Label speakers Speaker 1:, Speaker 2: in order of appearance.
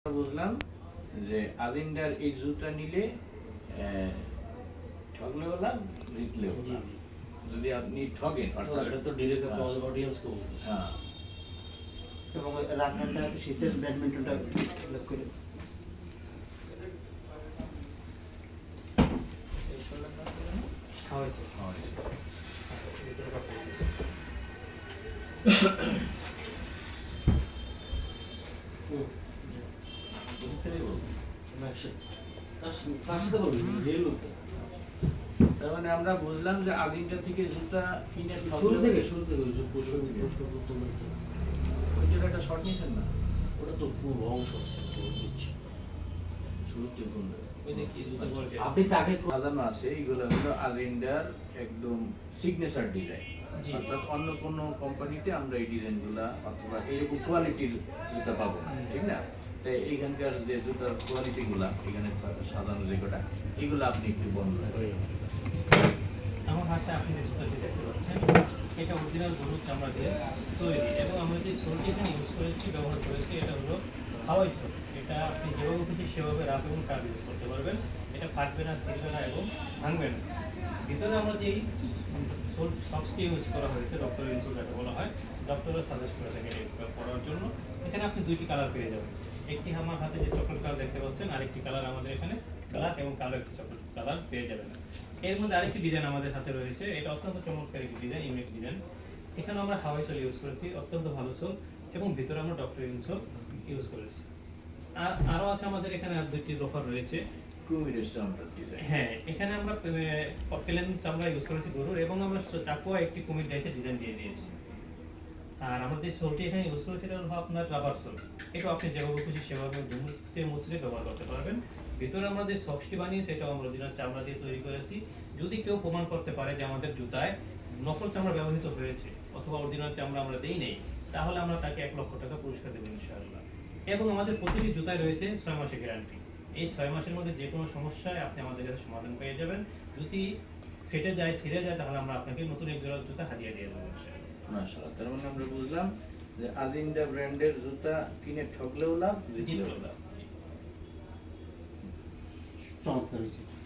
Speaker 1: বুঝলাম যে আজিন্ডার এই জুতা নিলে ঠকলেও লাভ, জিতলেও লাভ। যদি আপনি ঠকেন অর্থাৎ
Speaker 2: এটা তো ডিরেক্ট আপনাদের অডিয়েন্সকে বলতেছে।
Speaker 1: হ্যাঁ,
Speaker 3: এবং রাখাটা শীতের ব্যাডমিন্টনটা উল্লেখ করে
Speaker 2: খাওয়াইছে
Speaker 1: হয়েছে।
Speaker 2: ভিতরে কাপড় দিয়েছে।
Speaker 1: বুঝতেই বলবো।
Speaker 2: অ্যাকশন কার সাথে বলবি রিয়েল লোক তো।
Speaker 1: তার মানে আমরা বুঝলাম যে আজিন্ডা থেকে জুতা কিনে
Speaker 2: শুরু
Speaker 1: ঠকলেও-
Speaker 2: থেকে ওই যে প্রশ্ন
Speaker 1: ওইটার একটা শর্ট নিয়েছেন না
Speaker 2: ওটা তো পুরো অংশ আছে বুঝছি।
Speaker 1: শুরুতে বললেন।
Speaker 2: ওই দেখি জুতা কোয়ালিটি আপনি তাকে
Speaker 1: সাজানো আছে এইগুলো হলো আজিন্ডার একদম সিগনেচার ডিজাইন।
Speaker 2: জি।
Speaker 1: অর্থাৎ অন্য কোনো কোম্পানিতে আমরা এই ডিজাইনগুলা অথবা এইরকম কোয়ালিটির জুতা পাবো না, ঠিক না? তাই এইখানকার যে জুতার কোয়ালিটিগুলা এখানে সাজানো যে কটা এগুলো আপনি একটু বর্ণনা করেন।
Speaker 4: আমার হাতে আপনি যে জুতাটি দেখতে পাচ্ছেন এটা অরিজিনাল গরুর চামড়া দিয়ে তৈরি এবং আমরা যে সোলটি এখানে ইউজ করেছি ব্যবহার করেছি এটা হলো হাওয়াই সোল। এটা আপনি যেভাবে খুশি সেভাবে রাফ এবং টাফ ইউজ করতে পারবেন। এটা ফাটবে না, ছিঁড়বে না এবং ভাঙবে না। ভিতরে আমরা যেই সোল সক্সটি ইউজ করা হয়েছে ডক্টরের ইনসোল যাকে বলা হয়, ডক্টরের সাজেস্ট করে থাকে এটা পরার জন্য। এখানে আপনি দুইটি কালার পেয়ে যাবেন। একটি আমার হাতে যে চকলেট কালার দেখতে পাচ্ছেন, আরেকটি কালার আমাদের এখানে ব্ল্যাক এবং কালো একটি চকলেট কালার পেয়ে যাবেন। এর মধ্যে আরেকটি ডিজাইন আমাদের হাতে রয়েছে, এটা অত্যন্ত চমৎকার একটি ডিজাইন, ইউনিক ডিজাইন। এখানে আমরা হাওয়াই সোল ইউজ করেছি, অত্যন্ত ভালো সোল, এবং ভিতরে আমরা ডক্টর ইনসোল ইউজ করেছি। আর আরও আছে আমাদের এখানে আর দুইটি অফার রয়েছে।
Speaker 1: কুমিরের চামড়ার ডিজাইন।
Speaker 4: হ্যাঁ, এখানে আমরা প্লেন চামড়া ইউজ করেছি গরুর, এবং আমরা চাকুয়া একটি কুমির ডাইসের ডিজাইন দিয়ে দিয়েছি। আর আমরা যে সোলটি এখানে ইউজ করেছি এটা হলো আপনার রাবার সোল। এটা আপনি যেভাবে খুশি সেভাবে মুচড়ে ব্যবহার করতে পারবেন। ভিতরে আমরা যে সক্সটি বানিয়েছি এটাও আমরা অরিজিনাল চামড়া দিয়ে তৈরি করেছি। যদি কেউ প্রমাণ করতে পারে যে আমাদের জুতায় নকল চামড়া ব্যবহৃত হয়েছে অথবা অরিজিনাল চামড়া আমরা দেই নেই, তাহলে আমরা তাকে 1 লক্ষ টাকা পুরস্কার দেবো ইনশাআল্লাহ। এবং আমাদের প্রতিটি জুতায় রয়েছে 6 মাসের গ্যারান্টি। এই 6 মাসের মধ্যে যে কোনো সমস্যায় আপনি আমাদের কাছে সমাধান পেয়ে যাবেন। যদি ফেটে যায়, ছিঁড়ে যায়, তাহলে আমরা আপনাকে নতুন এক জোড়া জুতা হাদিয়া দিয়ে দেবো ইনশাআল্লাহ।
Speaker 1: মাশাআল্লাহ। তার মানে আমরা বুঝলাম যে আজিন্ডা ব্র্যান্ডের জুতা কিনে ঠকলেও লাভ, জিতলেও লাভ।
Speaker 3: চমৎকার হয়েছে।